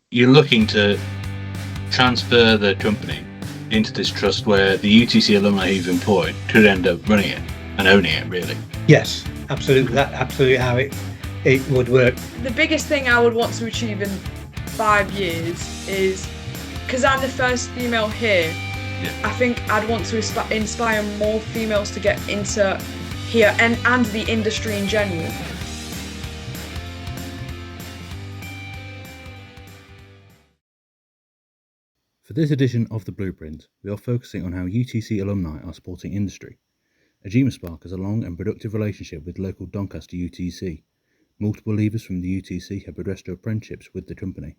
you're looking to transfer the company into this trust where the UTC alumni you've employed could end up running it and owning it, really. Yes, absolutely. That's absolutely how it would work. The biggest thing I would want to achieve in 5 years is, because I'm the first female here, I think I'd want to inspire more females to get into here and the industry in general. For this edition of The Blueprint, we are focusing on how UTC alumni are supporting industry. Agemaspark has a long and productive relationship with local Doncaster UTC. Multiple leavers from the UTC have progressed to apprenticeships with the company.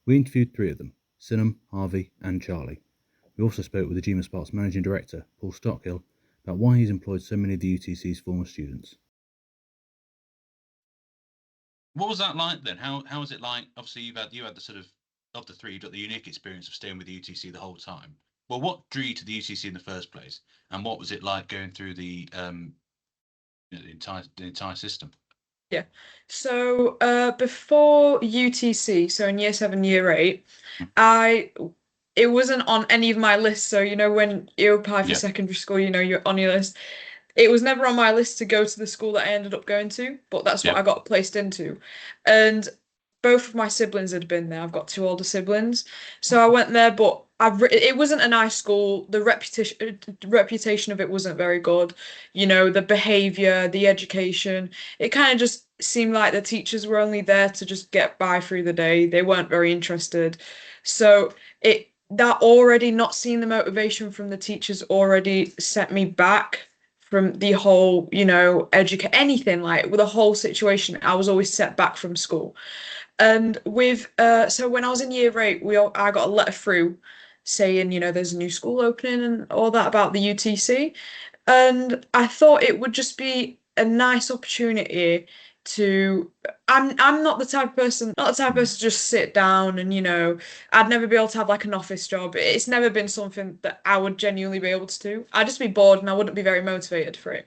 We interviewed 3 of them, Sinem, Harvey and Charlie. We also spoke with Agemaspark's Managing Director, Paul Stockhill, about why he's employed so many of the UTC's former students. What was that like then? How was it like? Obviously, you had the sort of the 3, you've got the unique experience of staying with the UTC the whole time. Well, what drew you to the UTC in the first place, and what was it like going through the entire system? Yeah. So before UTC, so in year 7, year 8, it wasn't on any of my lists. So when you apply for secondary school, you're on your list. It was never on my list to go to the school that I ended up going to, but that's what I got placed into. And both of my siblings had been there. I've got 2 older siblings, so I went there. But it wasn't a nice school. The reputation of it wasn't very good. The behaviour, the education. It kind of just seemed like the teachers were only there to just get by through the day. They weren't very interested. So that already, not seeing the motivation from the teachers, already set me back from the whole, anything, like with the whole situation. I was always set back from school. And so when I was in year 8, I got a letter through saying, there's a new school opening and all that about the UTC. And I thought it would just be a nice opportunity to I'm not the type of person to just sit down and I'd never be able to have like an office job. It's never been something that I would genuinely be able to do. I'd just be bored and I wouldn't be very motivated for it.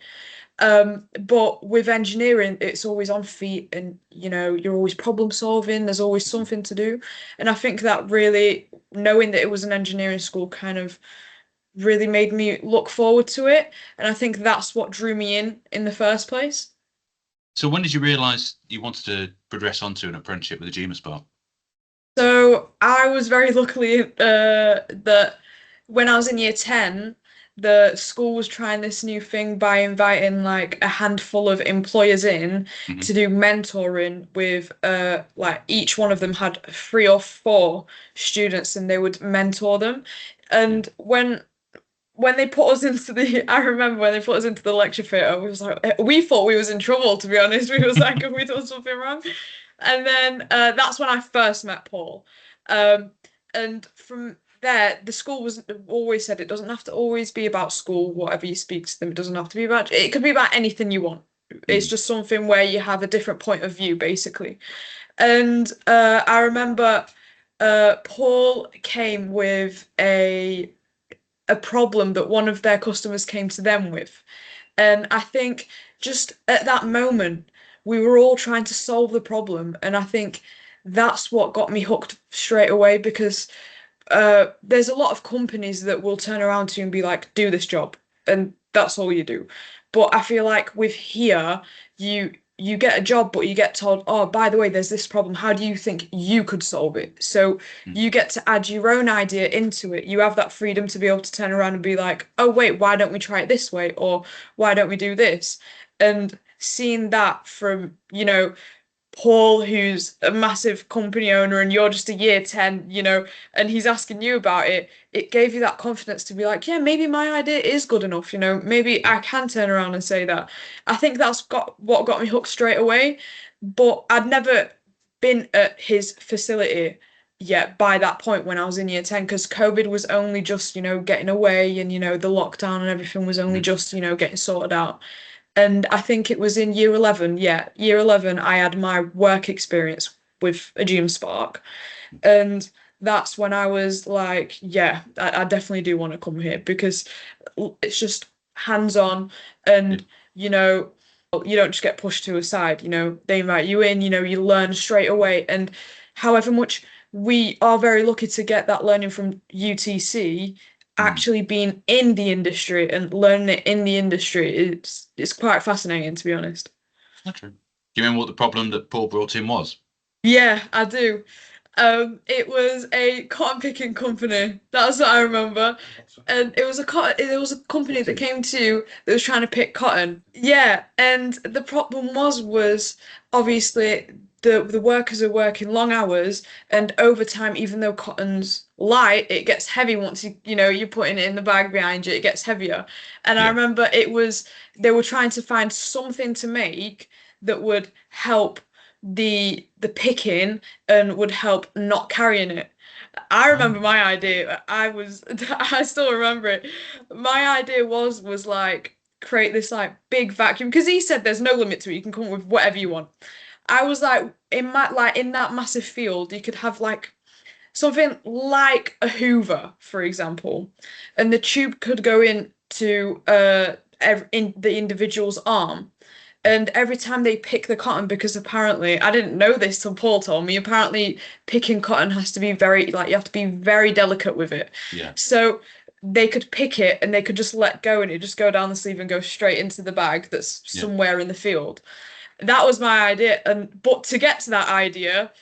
But with engineering, it's always on feet and you're always problem solving. There's always something to do. And I think that really, knowing that it was an engineering school, kind of really made me look forward to it. And I think that's what drew me in the first place. So when did you realise you wanted to progress onto an apprenticeship with Agemaspark? So I was very lucky that when I was in year 10, the school was trying this new thing by inviting like a handful of employers in to do mentoring with like each one of them had 3 or 4 students and they would mentor them. And when they put us into I remember when they put us into the lecture theatre, we thought we was in trouble, to be honest. We was like, have we done something wrong? And then that's when I first met Paul. And from there, the school was always said it doesn't have to always be about school, whatever you speak to them. It doesn't have to be about, it could be about anything you want. It's just something where you have a different point of view, basically. And I remember Paul came with a problem that one of their customers came to them with. And I think just at that moment, we were all trying to solve the problem. And I think that's what got me hooked straight away, because there's a lot of companies that will turn around to you and be like, do this job. And that's all you do. But I feel like with here, you get a job, but you get told, oh, by the way, there's this problem. How do you think you could solve it? So you get to add your own idea into it. You have that freedom to be able to turn around and be like, oh, wait, why don't we try it this way? Or why don't we do this? And seeing that from, Paul, who's a massive company owner, and you're just a year 10, and he's asking you about it, it gave you that confidence to be like, yeah, maybe my idea is good enough, maybe I can turn around and say that. I think that's what got me hooked straight away. But I'd never been at his facility yet by that point when I was in year 10, because COVID was only just, getting away, and, the lockdown and everything was only just, getting sorted out. And I think it was in year 11, year 11, I had my work experience with Agemaspark. And that's when I was like, yeah, I definitely do want to come here, because it's just hands-on and, you don't just get pushed to a side, they invite you in, you learn straight away. And however much we are very lucky to get that learning from UTC. Actually being in the industry and learning it in the industry, it's quite fascinating, to be honest. Okay. Do you remember what the problem that Paul brought in was? Yeah, I do. It was a cotton picking company. That's what I remember. And it was a company that came to that was trying to pick cotton. Yeah, and the problem was obviously the workers are working long hours and overtime, even though cotton's light, it gets heavy once you're putting it in the bag behind you, it gets heavier. And I Yeah. remember they were trying to find something to make that would help the picking and would help not carrying it. I remember my idea. I still remember it. My idea was like create this like big vacuum because he said there's no limit to it. You can come up with whatever you want. I was like in that massive field, you could have like something like a Hoover, for example, and the tube could go into in the individual's arm. And every time they pick the cotton, because apparently I didn't know this till Paul told me, apparently picking cotton has to be you have to be very delicate with it. Yeah. So they could pick it and they could just let go and it just go down the sleeve and go straight into the bag that's somewhere in the field. That was my idea. But to get to that idea,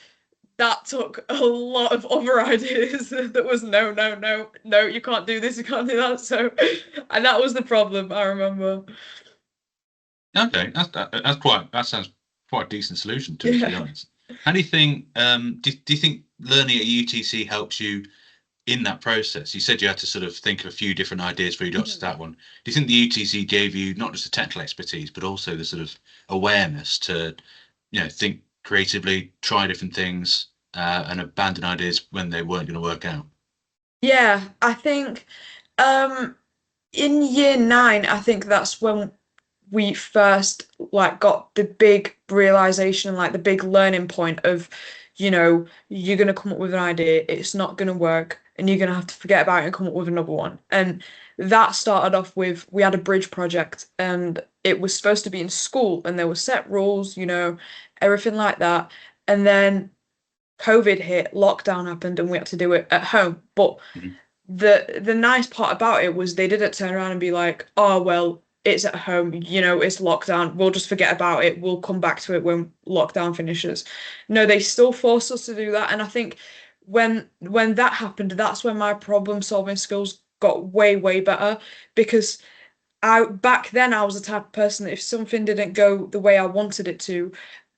that took a lot of other ideas that was no, you can't do this, you can't do that. So, and that was the problem, I remember. Okay, that sounds quite a decent solution to it, to be honest. How do you think? Do you think learning at UTC helps you in that process? You said you had to sort of think of a few different ideas before you got to that one. Do you think the UTC gave you not just the technical expertise, but also the sort of awareness to, think creatively, try different things, and abandon ideas when they weren't going to work out? Yeah, I think in year 9, I think that's when we first like got the big realization and like the big learning point of, you're gonna come up with an idea, it's not gonna work, and you're gonna have to forget about it and come up with another one. And that started off with we had a bridge project and it was supposed to be in school and there were set rules, everything like that. And then COVID hit, lockdown happened, and we had to do it at home. But the nice part about it was they didn't turn around and be like, oh well, it's at home, it's lockdown, we'll just forget about it, we'll come back to it when lockdown finishes. No, they still forced us to do that. And I think when that happened, that's when my problem solving skills got way better, because back then I was the type of person that if something didn't go the way I wanted it to,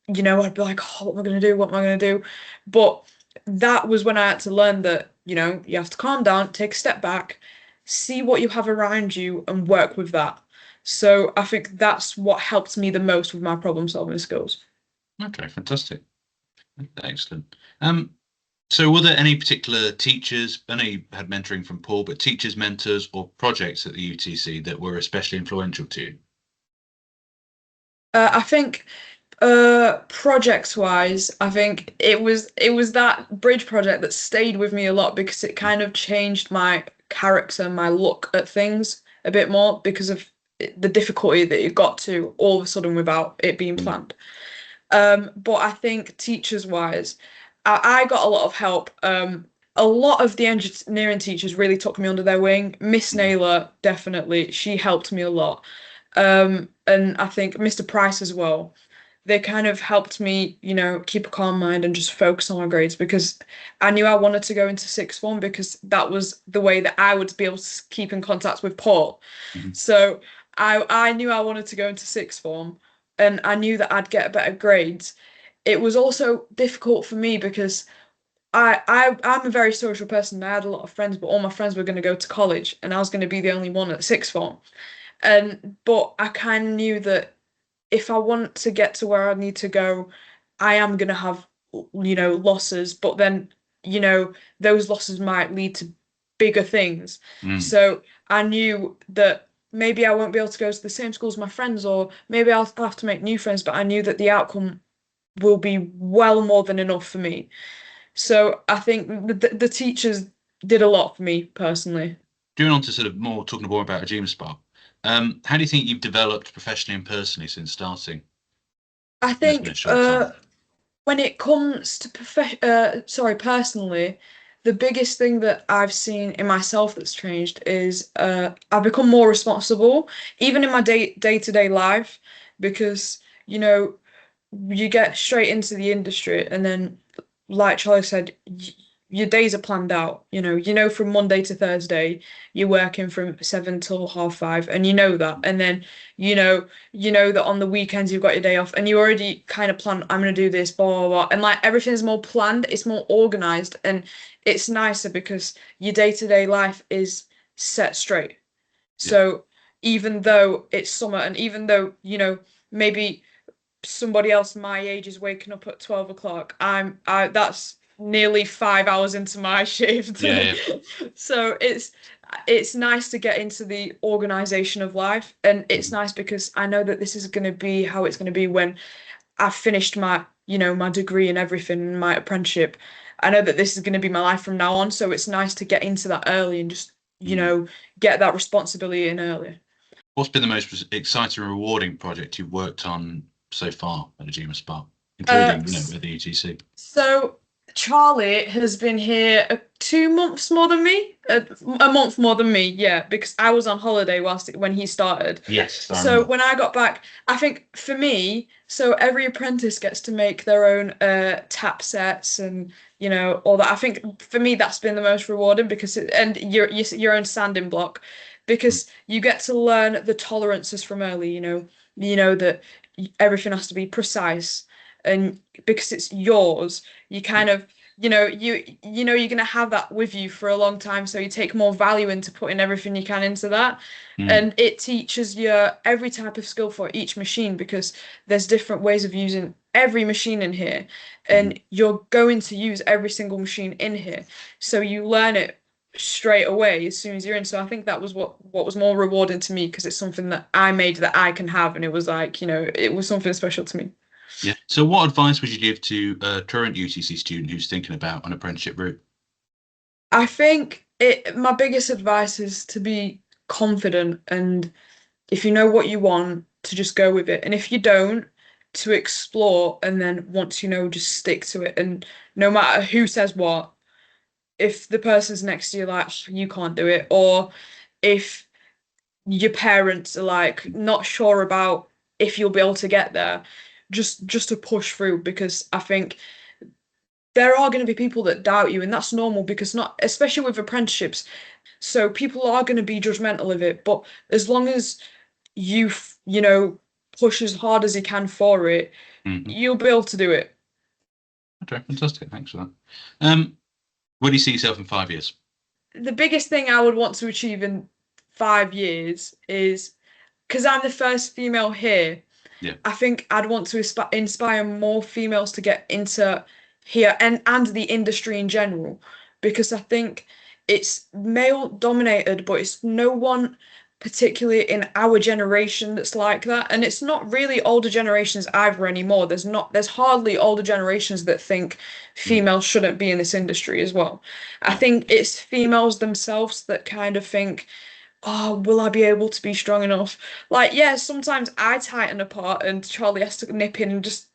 I'd be like, oh, what am I going to do? What am I going to do? But that was when I had to learn that, you have to calm down, take a step back, see what you have around you and work with that. So I think that's what helped me the most with my problem solving skills. Okay, fantastic. Excellent. So were there any particular teachers, I know you had mentoring from Paul, but teachers, mentors or projects at the UTC that were especially influential to you? I think projects wise, I think it was that bridge project that stayed with me a lot because it kind of changed my character, my look at things a bit more because of the difficulty that it got to all of a sudden without it being planned. But I think teachers wise, I got a lot of help. A lot of the engineering teachers really took me under their wing. Miss Naylor, definitely, she helped me a lot. And I think Mr. Price as well. They kind of helped me, keep a calm mind and just focus on my grades because I knew I wanted to go into sixth form because that was the way that I would be able to keep in contact with Paul. So I knew I wanted to go into sixth form and I knew that I'd get better grades. It was also difficult for me because I'm a very social person. I had a lot of friends, but all my friends were going to go to college and I was going to be the only one at sixth form. But I kind of knew that if I want to get to where I need to go, I am going to have, losses, but then, those losses might lead to bigger things. So I knew that maybe I won't be able to go to the same school as my friends, or maybe I'll have to make new friends, but I knew that the outcome will be well more than enough for me. So I think the teachers did a lot for me personally. Going on to sort of talking more about Agemaspark, how do you think you've developed professionally and personally since starting? I think when it comes to personally, the biggest thing that I've seen in myself that's changed is I've become more responsible, even in my day-to-day life, because you know you get straight into the industry, and then, like Charlie said, your days are planned out. From Monday to Thursday, you're working from 7 till 5:30, and you know that. And then you know that on the weekends you've got your day off, and you already kind of plan, I'm gonna do this, blah blah blah, and like everything's more planned, it's more organized, and it's nicer because your day-to-day life is set straight. Yeah. So even though it's summer, and even though maybe somebody else my age is waking up at 12 o'clock, that's nearly 5 hours into my shift. Yeah, So it's nice to get into the organization of life, and it's nice because I know that this is going to be how it's going to be when I've finished my degree and everything, my apprenticeship. I know that this is going to be my life from now on, so it's nice to get into that early and just get that responsibility in early. What's been the most exciting and rewarding project you've worked on so far at Agemaspark, including at the UTC? So Charlie has been here 2 months more than me, a month more than me, yeah, because I was on holiday when he started. Yes. So when I got back, I think for me, so every apprentice gets to make their own tap sets and all that. I think for me that's been the most rewarding because and your own sanding block, because you get to learn the tolerances from early. You know that everything has to be precise, and because it's yours, you kind of you're gonna have that with you for a long time, so you take more value into putting everything you can into that. And it teaches you every type of skill for each machine, because there's different ways of using every machine in here, and you're going to use every single machine in here, so you learn it straight away as soon as you're in. So I think that was what was more rewarding to me, because it's something that I made that I can have, and it was like it was something special to me. Yeah. So what advice would you give to a current UTC student who's thinking about an apprenticeship route? I think my biggest advice is to be confident, and if you know what you want, to just go with it. And if you don't, to explore, and then once you know, just stick to it. And no matter who says what, if the person's next to you like, "Oh, you can't do it," or if your parents are like not sure about if you'll be able to get there, just to push through, because I think there are going to be people that doubt you, and that's normal, because not especially with apprenticeships, so people are going to be judgmental of it, but as long as you push as hard as you can for it, you'll be able to do it. Okay, fantastic. Thanks for that. Where do you see yourself in 5 years? The biggest thing I would want to achieve in 5 years is, because I'm the first female here, I think I'd want to inspire more females to get into here, and the industry in general, because I think it's male dominated, but it's no one particularly in our generation that's like that. And it's not really older generations either anymore. There's hardly older generations that think females shouldn't be in this industry as well. I think it's females themselves that kind of think, oh, will I be able to be strong enough? Like, yeah, sometimes I tighten apart and Charlie has to nip in and just,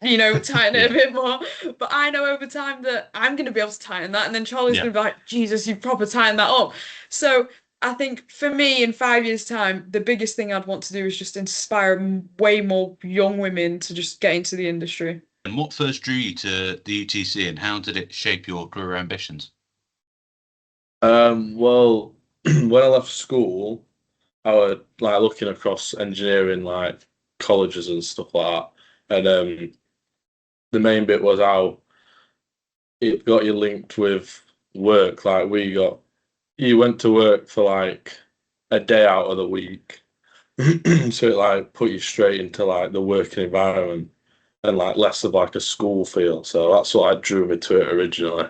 tighten it a bit more. But I know over time that I'm going to be able to tighten that. And then Charlie's going to be like, Jesus, you proper tighten that up. So I think for me in 5 years' time, the biggest thing I'd want to do is just inspire way more young women to just get into the industry. And what first drew you to the UTC, and how did it shape your career ambitions? Well, when I left school, I was like looking across engineering like colleges and stuff like that, and the main bit was how it got you linked with work. Like you went to work for like a day out of the week, so it like put you straight into like the working environment and like less of like a school feel. So that's what drew me to it originally.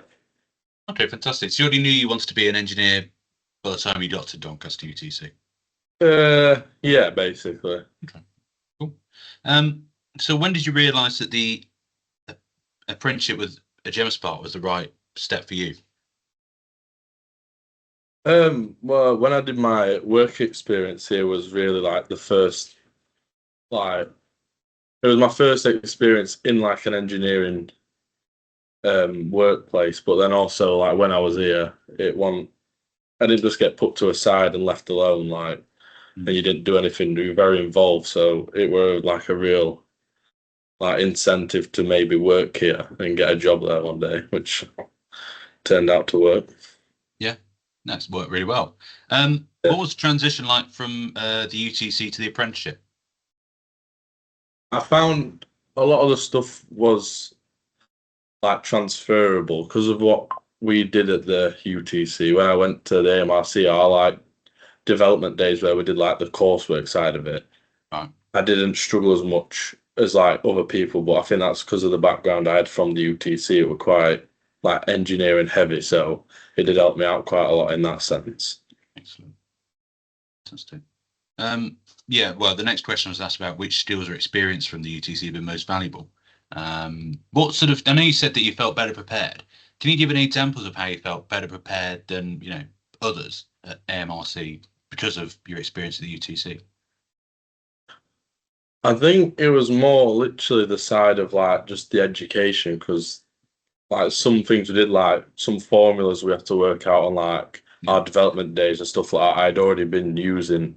Okay, fantastic. So you already knew you wanted to be an engineer by the time you got to Doncaster UTC? Yeah, basically. Okay, cool. So when did you realise that the apprenticeship with Agemaspark was the right step for you? Well, when I did my work experience here was really like the first like it was my first experience in like an engineering workplace, but then also like when I was here, I didn't just get put to a side and left alone, like, and you didn't do anything. You were very involved, so it were like a real like incentive to maybe work here and get a job there one day, which turned out to work. Yeah, that's worked really well. What was the transition like from the UTC to the apprenticeship? I found a lot of the stuff was like transferable because of what we did at the UTC. When I went to the AMRC, I like development days where we did like the coursework side of it. Right. I didn't struggle as much as like other people, but I think that's because of the background I had from the UTC. It were quite like engineering heavy, so it did help me out quite a lot in that sense. Excellent. Fantastic. Yeah, well, the next question was asked about which skills or experience from the UTC have been most valuable. What sort of, I know you said that you felt better prepared. Can you give any examples of how you felt better prepared than, you know, others at AMRC because of your experience at the UTC? I think it was more literally the side of like just the education, because like some things we did, like some formulas we had to work out on like our development days and stuff like that, I'd already been using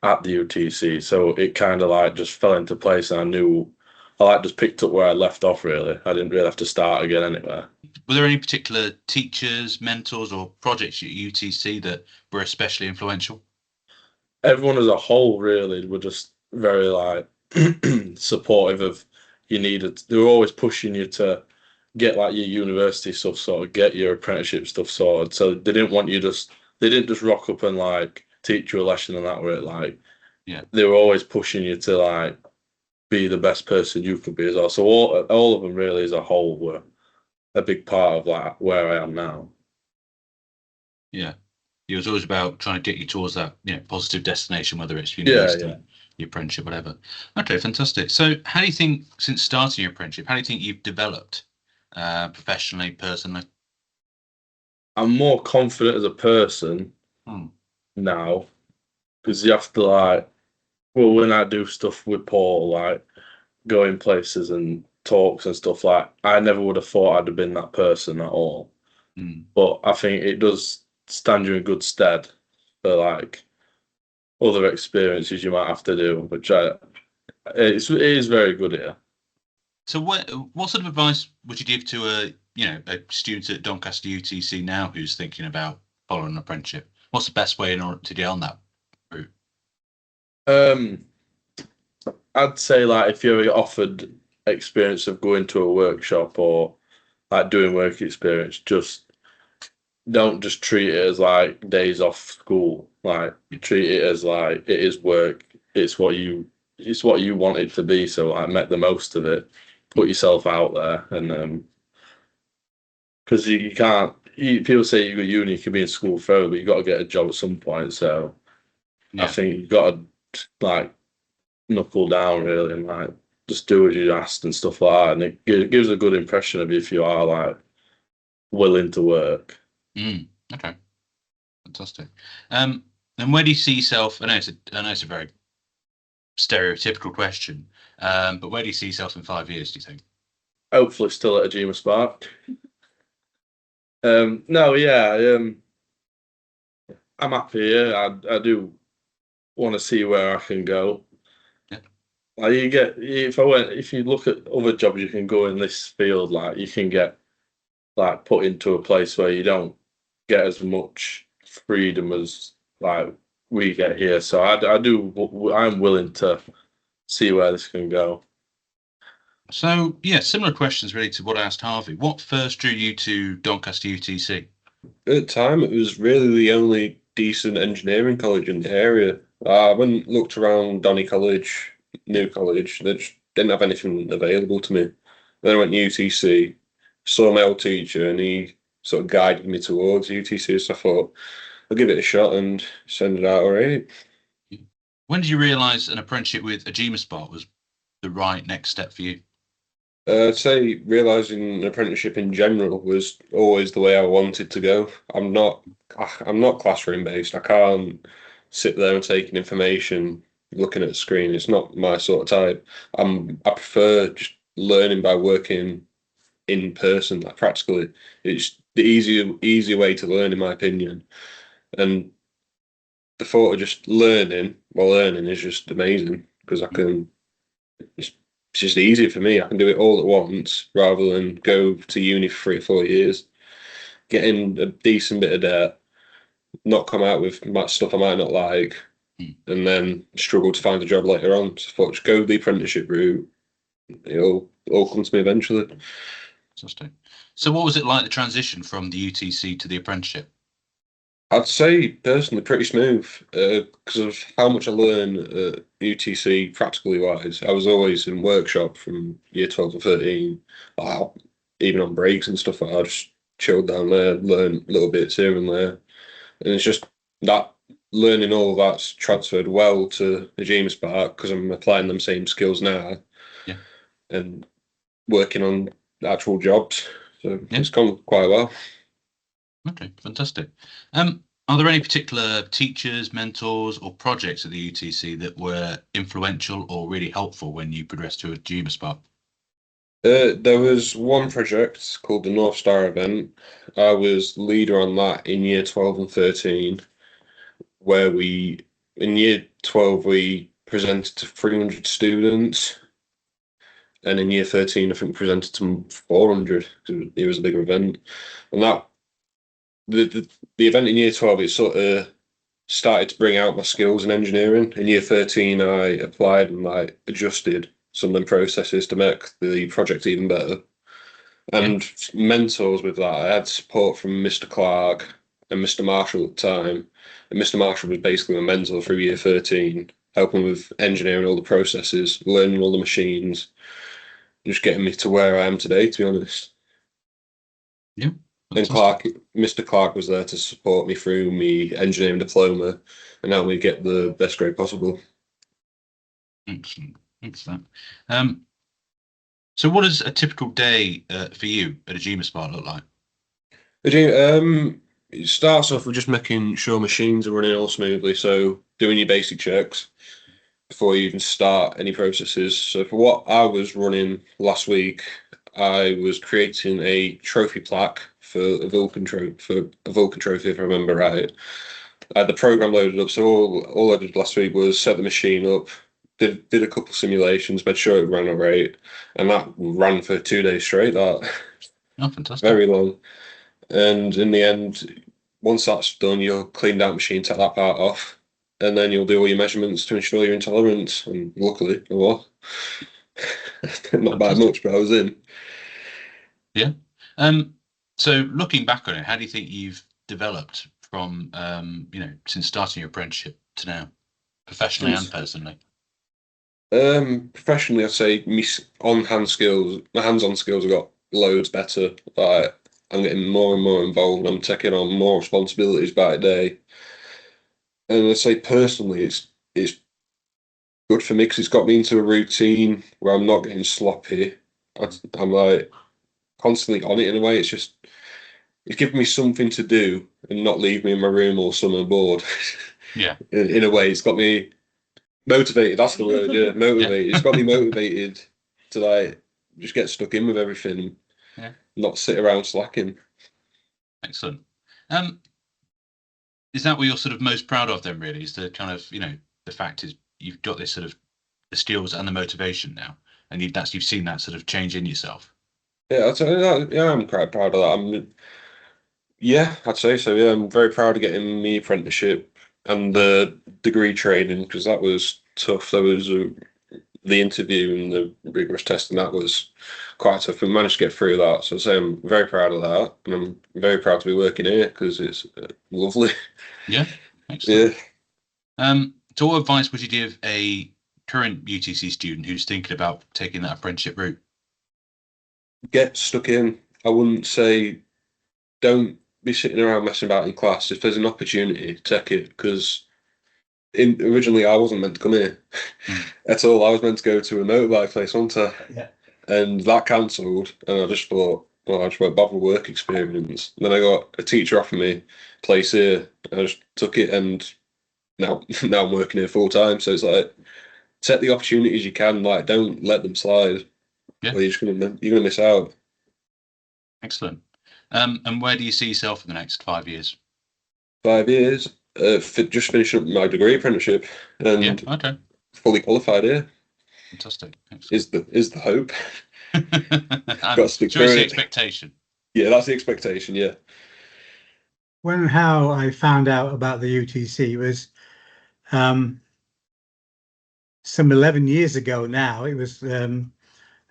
at the UTC, so it kind of like just fell into place, and I knew I like just picked up where I left off. Really, I didn't really have to start again anywhere. Were there any particular teachers, mentors, or projects at UTC that were especially influential? Everyone as a whole really were just very like supportive of you needed. They were always pushing you to get like your university stuff sorted, get your apprenticeship stuff sorted. So they didn't want you they didn't just rock up and like teach you a lesson and that were it. Like, yeah, they were always pushing you to like be the best person you could be as well. So all of them really as a whole were a big part of like where I am now. Yeah, it was always about trying to get you towards that, you know, positive destination, whether it's university, your apprenticeship, whatever. Okay, fantastic. So how do you think, since starting your apprenticeship, how do you think you've developed professionally, personally? I'm more confident as a person now, because you have to like, well, when I do stuff with Paul, like going places and talks and stuff, like I never would have thought I'd have been that person at all. But I think it does stand you in good stead for like other experiences you might have to do, which it is very good here. So what sort of advice would you give to a student at Doncaster UTC now who's thinking about following an apprenticeship? What's the best way in order to get on that route? I'd say like if you're offered experience of going to a workshop or like doing work experience, just don't just treat it as like days off school. Like treat it as like it is work. It's what you want it to be. So like make the most of it. Put yourself out there, and because you can't. People say you go to uni, you can be in school forever, but you got to get a job at some point. So I think you got to like knuckle down really and like just do what you asked and stuff like that, and it gives a good impression of you if you are like willing to work. Okay, fantastic. And where do you see yourself? I know it's a very stereotypical question, but where do you see yourself in 5 years, do you think? Hopefully still at Agemaspark. No, yeah, I'm happy here. I do want to see where I can go. Yeah. Like if you look at other jobs you can go in this field, like you can get like put into a place where you don't get as much freedom as like we get here. So I'm willing to see where this can go. So yeah, similar questions really to what I asked Harvey. What first drew you to Doncaster UTC? At the time, it was really the only decent engineering college in the area. I went and looked around Donny College, New College. They just didn't have anything available to me. Then I went to UTC, saw my old teacher, and he sort of guided me towards UTC. So I thought I'll give it a shot and send it out all right. When did you realise an apprenticeship with Agemaspark was the right next step for you? I'd say realising an apprenticeship in general was always the way I wanted to go. I'm not classroom based. I can't sit there and take in information looking at a screen. It's not my sort of type. I prefer just learning by working in person, like practically. It's the easier way to learn, in my opinion. And the thought of just learning while learning is just amazing because I can. It's just easier for me. I can do it all at once rather than go to uni for 3 or 4 years, get in a decent bit of debt, not come out with stuff I might not like, and then struggle to find a job later on. So I thought, just go the apprenticeship route. It'll all come to me eventually. Fantastic. So what was it like, the transition from the UTC to the apprenticeship? I'd say personally pretty smooth because of how much I learn at UTC practically wise. I was always in workshop from year 12 to 13, even on breaks and stuff like that. I just chilled down there, learn little bits here and there. And it's just that learning all of that's transferred well to Agemaspark because I'm applying them same skills now. Yeah. And working on actual jobs. So it's gone quite well. Okay, fantastic. Are there any particular teachers, mentors, or projects at the UTC that were influential or really helpful when you progressed to Agemaspark? There was one project called the North Star event. I was leader on that in year 12 and 13, where in year 12, we presented to 300 students. And in year 13, I think we presented to 400 because it was a bigger event. And that the event in year 12, it sort of started to bring out my skills in engineering. In year 13, I applied and adjusted some of them processes to make the project even better. And mentors with that, I had support from Mr. Clark and Mr. Marshall at the time. And Mr. Marshall was basically my mentor through year 13, helping with engineering all the processes, learning all the machines, just getting me to where I am today, to be honest. Yeah. And Mr. Clark was there to support me through my engineering diploma and help me get the best grade possible. Excellent. Excellent. So what does a typical day for you at Agemaspark look like? It starts off with just making sure machines are running all smoothly. So doing your basic checks before you even start any processes. So for what I was running last week, I was creating a trophy plaque for a Vulcan trophy, if I remember right. I had the program loaded up, so all I did last week was set the machine up, did a couple of simulations, made sure it ran all right, and that ran for 2 days straight. Oh, fantastic! Very long. And in the end, once that's done, you'll clean that machine, take that part off, and then you'll do all your measurements to ensure you're in tolerance. And luckily, I was. Not by much, but I was in. Yeah. So looking back on it, how do you think you've developed from since starting your apprenticeship to now, professionally and personally? Professionally, I'd say my hands-on skills have got loads better. I'm getting more and more involved. I'm taking on more responsibilities by the day. And I'd say personally, it's good for me because it's got me into a routine where I'm not getting sloppy. I'm constantly on it in a way. It's giving me something to do and not leave me in my room all summer bored. Yeah. In a way, it's got me motivated. That's the word. Yeah, motivated. It's got me motivated to just get stuck in with everything. Yeah. Not sit around slacking. Excellent. Is that what you're sort of most proud of then, really? Is the kind of, the fact is you've got this sort of the skills and the motivation now, and you've seen that sort of change in yourself? Yeah, I'm quite proud of that. I'd say so. Yeah, I'm very proud of getting the apprenticeship and the degree training because that was tough. There was the interview and the rigorous testing, that was quite tough. We managed to get through that. So I'd say I'm very proud of that. And I'm very proud to be working here because it's lovely. Yeah. Excellent. Yeah. So what advice would you give a current UTC student who's thinking about taking that apprenticeship route? Get stuck in. I wouldn't say don't be sitting around messing about in class. If there's an opportunity, take it because originally I wasn't meant to come here at all. I was meant to go to a motorbike place, wasn't I? Yeah. And that cancelled, and I just thought, well, I just won't bother work experience. And then I got a teacher offering me a place here, and I just took it, and now now I'm working here full time. So it's like take the opportunities you can. Like don't let them slide. Yeah. Or you're gonna miss out. Excellent. And where do you see yourself in the next 5 years? 5 years. Just finishing up my degree apprenticeship and Yeah. Okay. fully qualified here Fantastic. Excellent. is the hope. Got to stick so it's through the it. expectation. Yeah, that's the expectation. Yeah. When and how I found out about the UTC was some 11 years ago now. It was an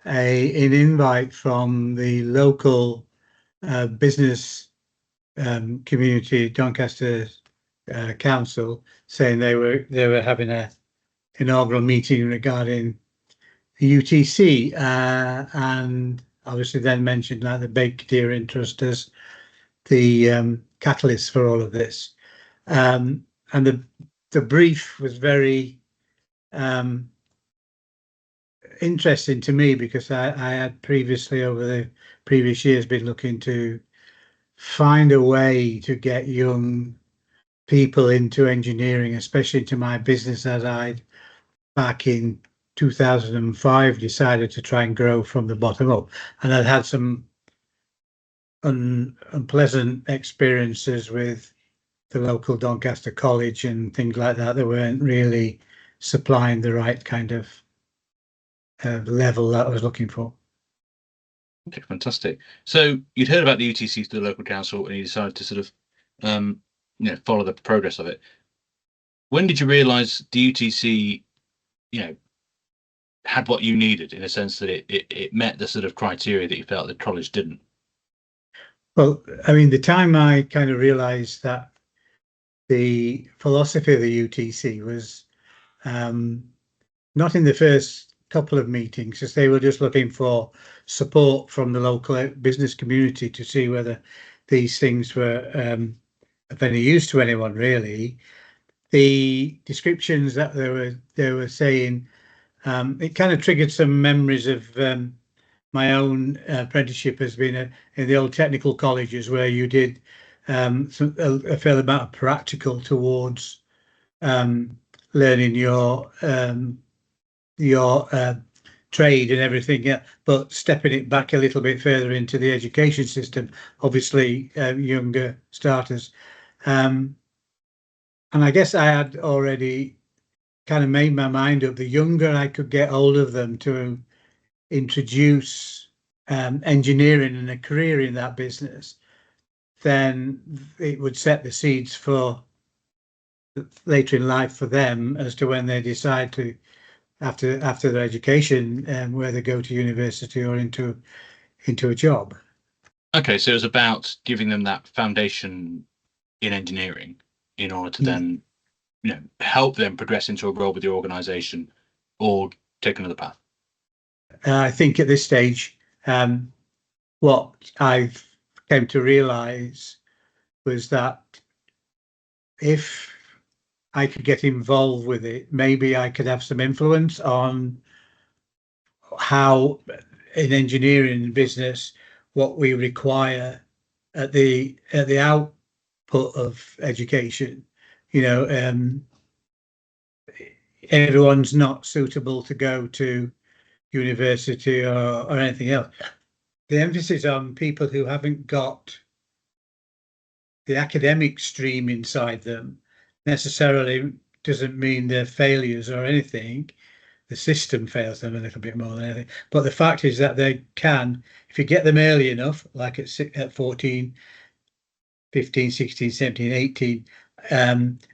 invite from the local business community, Doncaster Council, saying they were having a inaugural meeting regarding the UTC, and obviously then mentioned like the Baker interest as the catalyst for all of this. And the brief was very interesting to me because I had previously over the previous years been looking to find a way to get young people into engineering, especially into my business, as I'd back in 2005 decided to try and grow from the bottom up, and I'd had some unpleasant experiences with the local Doncaster College and things like that weren't really supplying the right kind of level that I was looking for. Okay, fantastic. So you'd heard about the UTC to the local council, and you decided to sort of, follow the progress of it. When did you realise the UTC, had what you needed in a sense that it met the sort of criteria that you felt the college didn't? Well, I mean, the time I kind of realised that the philosophy of the UTC was not in the first couple of meetings, as they were just looking for support from the local business community to see whether these things were of any use to anyone really. The descriptions that they were saying, it kind of triggered some memories of my own apprenticeship as being in the old technical colleges where you did a fair amount of practical towards learning your trade and everything, yeah, but stepping it back a little bit further into the education system, obviously younger starters. And I guess I had already kind of made my mind up. The younger I could get hold of them to introduce engineering and a career in that business, then it would set the seeds for later in life for them as to when they decide to, after their education, where they go to university or into a job. Okay, so it was about giving them that foundation in engineering in order to then, help them progress into a role with the organisation or take another path. I think at this stage, what I've came to realise was that if I could get involved with it, maybe I could have some influence on how in engineering business what we require at the output of education. Everyone's not suitable to go to university or anything else. The emphasis on people who haven't got the academic stream inside them necessarily doesn't mean they're failures or anything. The system fails them a little bit more than anything. But the fact is that they can, if you get them early enough, like at 14, 15, 16, 17, 18,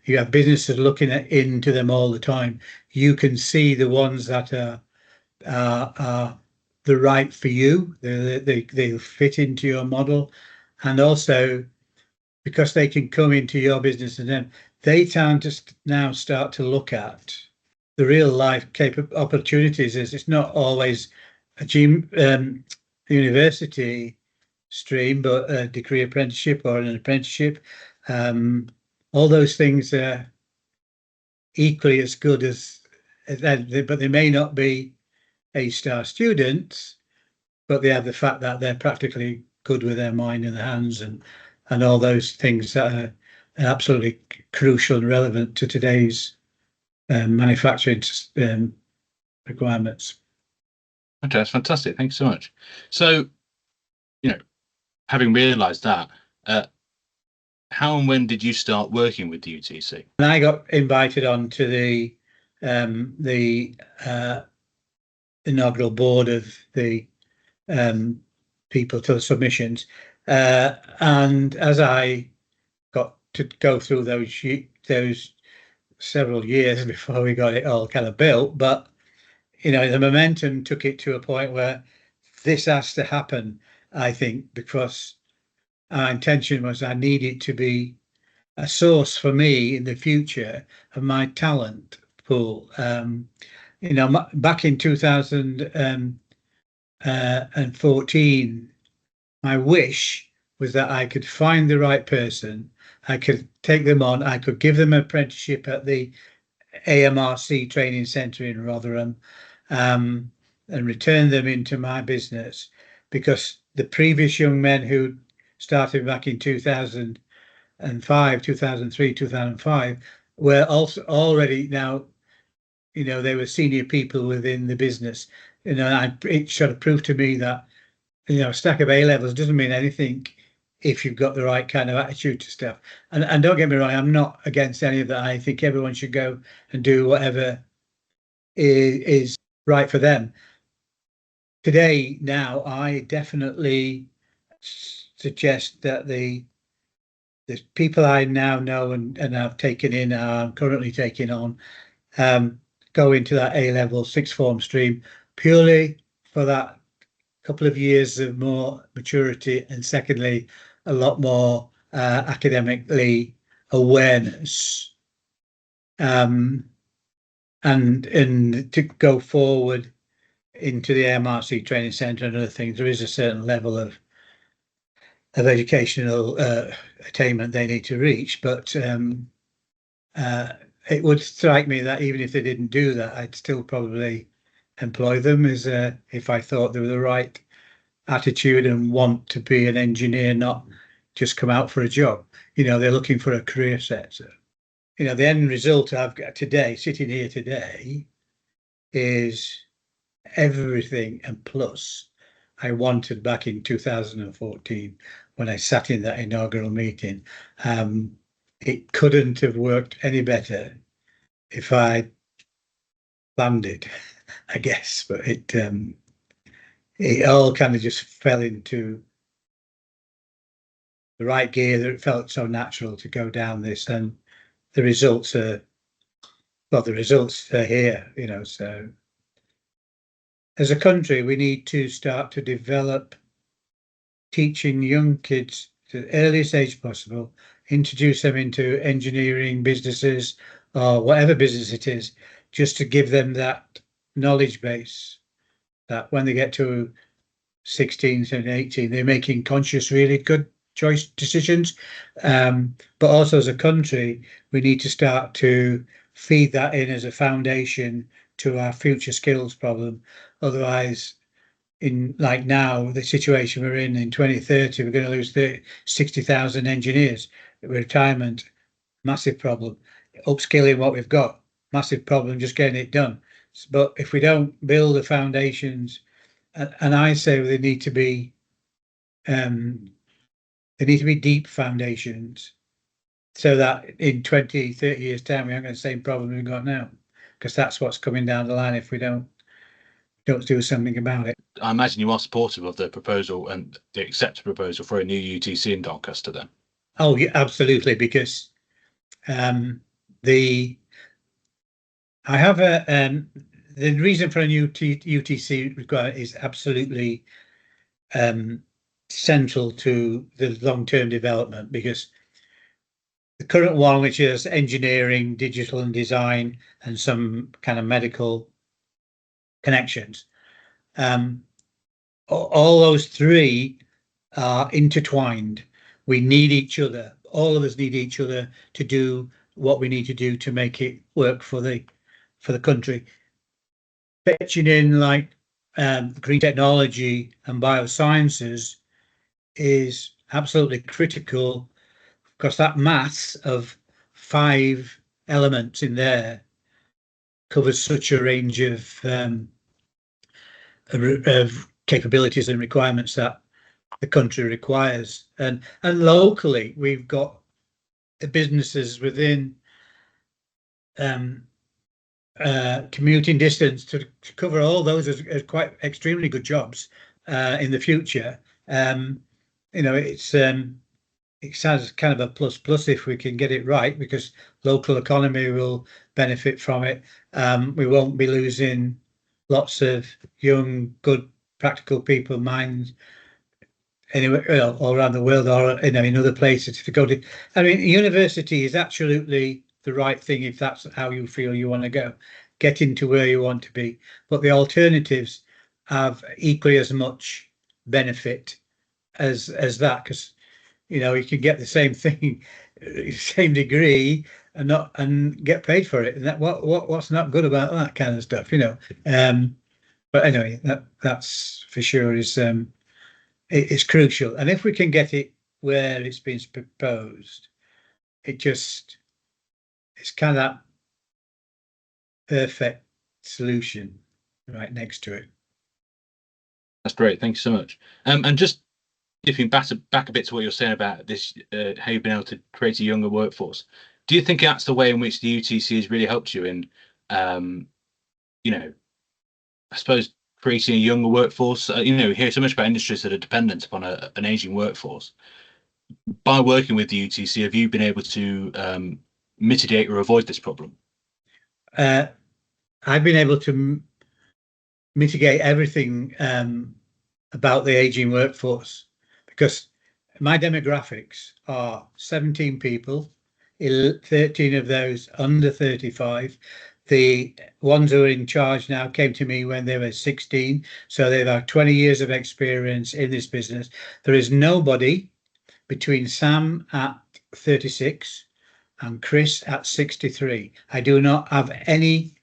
you have businesses looking into them all the time. You can see the ones that are the right for you. They'll fit into your model. And also, because they can come into your business and then they tend to now start to look at the real life opportunities. It's not always a university stream, but a degree apprenticeship or an apprenticeship. All those things are equally as good as but they may not be A-star students, but they have the fact that they're practically good with their mind and their hands and all those things that absolutely crucial and relevant to today's manufacturing requirements. Okay, that's fantastic. Thanks so much. So, having realised that, how and when did you start working with the UTC? And I got invited on to the inaugural board of the people to the submissions, and as I got to go through those several years before we got it all kind of built, but the momentum took it to a point where this has to happen, I think, because our intention was I needed to be a source for me in the future of my talent pool. Back in 2014, my wish was that I could find the right person, I could take them on, I could give them an apprenticeship at the AMRC training centre in Rotherham, and return them into my business, because the previous young men who started back in 2005, 2003, 2005 were also already now, they were senior people within the business. It sort of proved to me that, a stack of A levels doesn't mean anything if you've got the right kind of attitude to stuff. And don't get me wrong, I'm not against any of that. I think everyone should go and do whatever is right for them. Today, now, I definitely suggest that the people I now know and have taken in, are currently taking on, go into that A-level sixth form stream purely for that couple of years of more maturity, and secondly, a lot more academically awareness, and to go forward into the MRC training centre and other things. There is a certain level of educational attainment they need to reach, but it would strike me that even if they didn't do that, I'd still probably employ them as if I thought they were the right attitude and want to be an engineer, not just come out for a job. They're looking for a career set. So, the end result I've got today, sitting here today, is everything and plus I wanted back in 2014 when I sat in that inaugural meeting. It couldn't have worked any better if I planned it, I guess, but it all kind of just fell into the right gear, that it felt so natural to go down this, and the results are here, so as a country, we need to start to develop teaching young kids to the earliest age possible, introduce them into engineering businesses or whatever business it is, just to give them that knowledge base that when they get to 16, 17, 18, they're making conscious, really good choice decisions. But also as a country, we need to start to feed that in as a foundation to our future skills problem. Otherwise, in like now, the situation we're in 2030, we're going to lose 60,000 engineers. Retirement, massive problem. Upskilling what we've got, massive problem, just getting it done. But if we don't build the foundations, and I say they need to be deep foundations, so that in 20, 30 years time, we haven't got the same problem we've got now, because that's what's coming down the line if we don't do something about it. I imagine you are supportive of the proposal and the accepted proposal for a new UTC in Doncaster then? Oh, yeah, absolutely, because the reason for a new UTC requirement is absolutely central to the long-term development, because the current one, which is engineering, digital and design, and some kind of medical connections, all those three are intertwined. We need each other. All of us need each other to do what we need to do to make it work for the country. Pitching in like green technology and biosciences is absolutely critical because that mass of 5 elements in there covers such a range of capabilities and requirements that the country requires. And locally, we've got businesses within commuting distance to cover all those as quite extremely good jobs in the future. You know, it sounds kind of a plus if we can get it right, because local economy will benefit from it. We won't be losing lots of young, good, practical people minds anywhere, well, all around the world, or in other places to go to. I mean, university is absolutely the right thing if that's how you feel you want to go, get into where you want to be. But the alternatives have equally as much benefit as that, because you can get the same thing, same degree, and get paid for it. And that what's not good about that kind of stuff, But anyway, that's for sure is it's crucial. And if we can get it where it's been proposed, it's kind of that perfect solution right next to it. That's great. Thank you so much. And just dipping back a bit to what you're saying about this, how you've been able to create a younger workforce. Do you think that's the way in which the UTC has really helped you in, I suppose, creating a younger workforce? We hear so much about industries that are dependent upon an aging workforce. By working with the UTC, have you been able to mitigate or avoid this problem? I've been able to mitigate everything about the aging workforce, because my demographics are 17 people, 13 of those under 35. The ones who are in charge now came to me when they were 16, so they've had 20 years of experience in this business. There is nobody between Sam at 36 and Chris at 63. I do not have any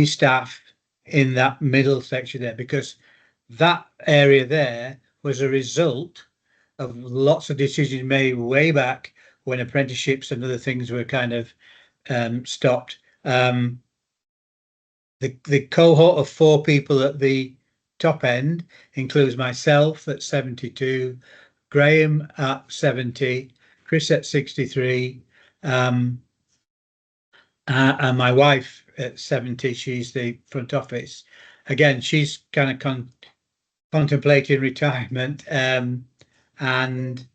staff in that middle section there, because that area there was a result of lots of decisions made way back when apprenticeships and other things were kind of stopped. The cohort of 4 people at the top end includes myself at 72, Graham at 70, Chris at 63, and my wife at 70. She's the front office. Again, she's kind of contemplating retirement, and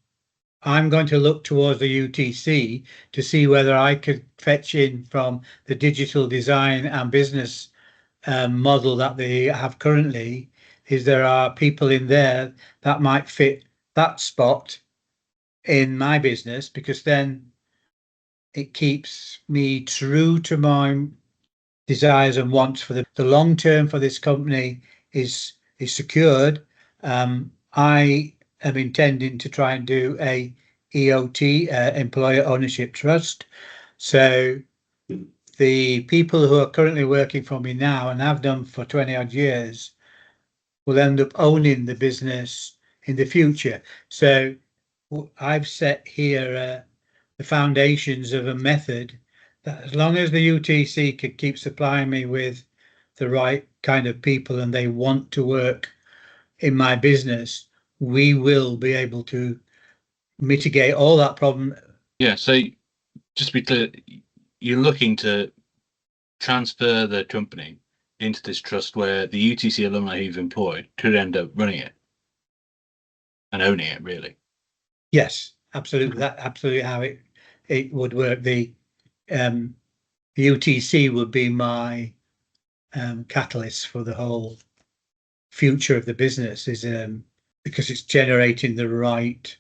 I'm going to look towards the UTC to see whether I could fetch in from the digital design and business model that they have currently. Is there are people in there that might fit that spot in my business, because then it keeps me true to my desires and wants for the long term for this company is secured. I am intending to try and do a EOT, employer ownership trust. So the people who are currently working for me now and have done for 20 odd years will end up owning the business in the future. So I've set here the foundations of a method that, as long as the UTC could keep supplying me with the right kind of people and they want to work in my business, we will be able to mitigate all that problem. Yeah, so just to be clear, you're looking to transfer the company into this trust where the UTC alumni you've employed could end up running it and owning it, really. Yes, absolutely. That's absolutely how it would work. The UTC would be my catalyst for the whole future of the business, is because it's generating the right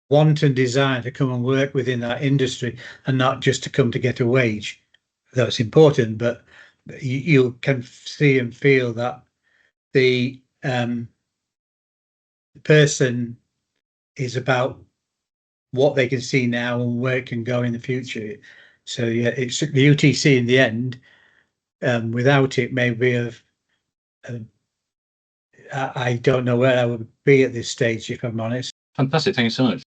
want and desire to come and work within that industry, and not just to come to get a wage. That's important, but you can see and feel that the person is about what they can see now and where it can go in the future. So yeah, it's the UTC in the end. Without it, maybe I don't know where I would be at this stage, if I'm honest. Fantastic. Thank you so much.